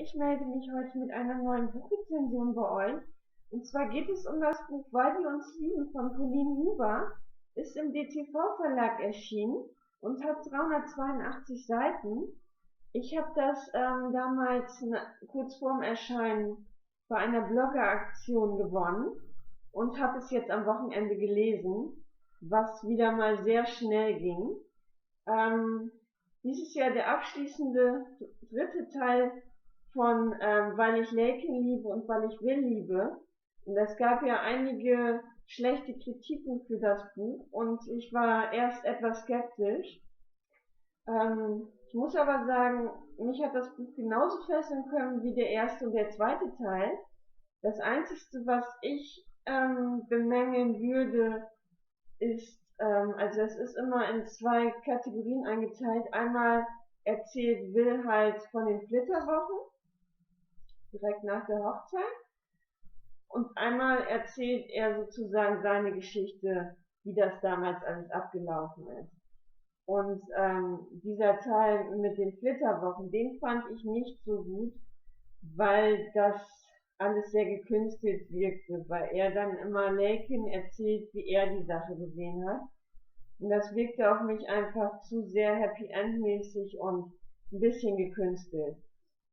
ich melde mich heute mit einer neuen Buchrezension bei euch. Und zwar geht es um das Buch Weil, lieben von Colleen Hoover, ist im DTV-Verlag erschienen und hat 382 Seiten. Ich habe das damals kurz vorm Erscheinen bei einer Blogger-Aktion gewonnen und habe es jetzt am Wochenende gelesen, was wieder mal sehr schnell ging. Dies ist ja der abschließende dritte Teil von Weil ich liebe und weil ich liebe. Und es gab ja einige schlechte Kritiken für das Buch und ich war erst etwas skeptisch. Ich muss aber sagen, mich hat das Buch genauso fesseln können wie der erste und der zweite Teil. Das Einzige, was ich bemängeln würde, ist, also es ist immer in zwei Kategorien eingeteilt. Einmal erzählt Will halt von den Flitterwochen, direkt nach der Hochzeit. Und einmal erzählt er sozusagen seine Geschichte, wie das damals alles abgelaufen ist. Und dieser Teil mit den Flitterwochen, den fand ich nicht so gut, weil das alles sehr gekünstelt wirkte, weil er dann immer Laken erzählt, wie er die Sache gesehen hat. Und das wirkte auf mich einfach zu sehr Happy End mäßig und ein bisschen gekünstelt.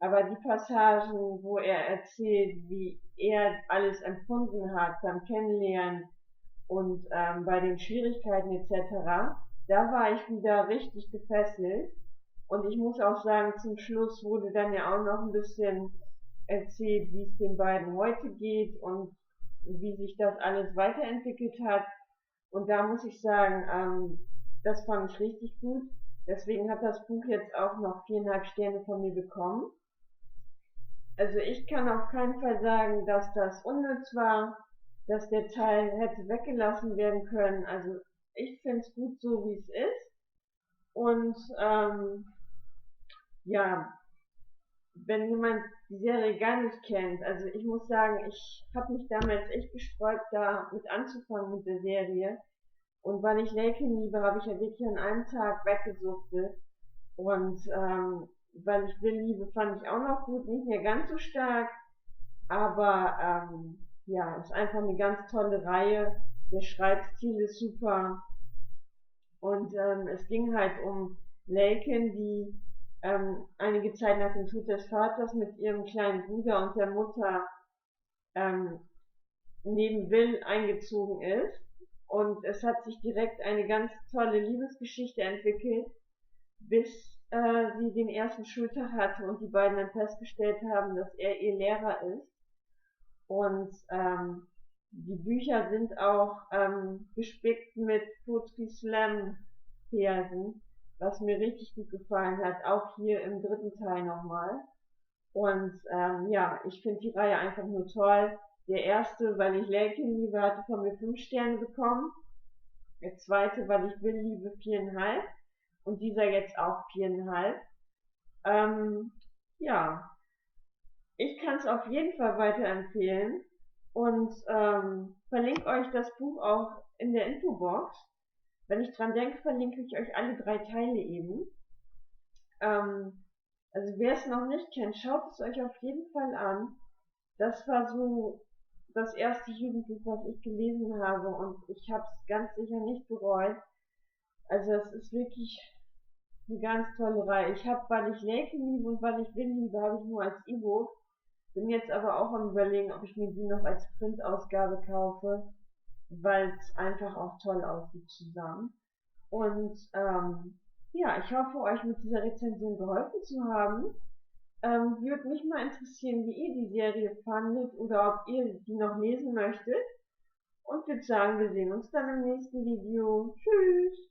Aber die Passagen, wo er erzählt, wie er alles empfunden hat beim Kennenlernen und bei den Schwierigkeiten etc., da war ich wieder richtig gefesselt. Und ich muss auch sagen, zum Schluss wurde dann ja auch noch ein bisschen erzählt, wie es den beiden heute geht und wie sich das alles weiterentwickelt hat. Und da muss ich sagen, das fand ich richtig gut. Deswegen hat das Buch jetzt auch noch 4,5 Sterne von mir bekommen. Also ich kann auf keinen Fall sagen, dass das unnütz war, dass der Teil hätte weggelassen werden können. Also ich finde es gut so, wie es ist. Und ja, wenn jemand die Serie gar nicht kennt, also ich muss sagen, ich habe mich damals echt gesträubt, da mit anzufangen mit der Serie. Und weil ich liebe, habe ich ja wirklich an einem Tag weggesuchtet. Und weil ich liebe, fand ich auch noch gut, nicht mehr ganz so stark, aber ja, ist einfach eine ganz tolle Reihe. Der Schreibstil ist super. Und es ging halt um Laken, die einige Zeit nach dem Tod des Vaters mit ihrem kleinen Bruder und der Mutter neben Will eingezogen ist. Und es hat sich direkt eine ganz tolle Liebesgeschichte entwickelt, bis sie den ersten Schultag hatte und die beiden dann festgestellt haben, dass er ihr Lehrer ist. Und die Bücher sind auch gespickt mit Poetry Slam Versen, was mir richtig gut gefallen hat, auch hier im dritten Teil nochmal. Und ja, ich finde die Reihe einfach nur toll. Der erste, weil ich liebe, hatte von mir 5 Sterne bekommen. Der zweite, weil ich liebe, 4,5. Und dieser jetzt auch 4,5. Ja, ich kann es auf jeden Fall weiterempfehlen und verlinke euch das Buch auch in der Infobox. Wenn ich dran denke, verlinke ich euch alle 3 Teile eben. Also wer es noch nicht kennt, schaut es euch auf jeden Fall an. Das war so das erste Jugendbuch, was ich gelesen habe und ich habe es ganz sicher nicht bereut. Also es ist wirklich eine ganz tolle Reihe. Ich habe, weil ich liebe und weil ich liebe, habe ich nur als E-Book. Bin jetzt aber auch am Überlegen, ob ich mir die noch als Printausgabe kaufe, weil es einfach auch toll aussieht zusammen. Und ja, ich hoffe, euch mit dieser Rezension geholfen zu haben. Würde mich mal interessieren, wie ihr die Serie fandet oder ob ihr die noch lesen möchtet. Und würde sagen, wir sehen uns dann im nächsten Video. Tschüss!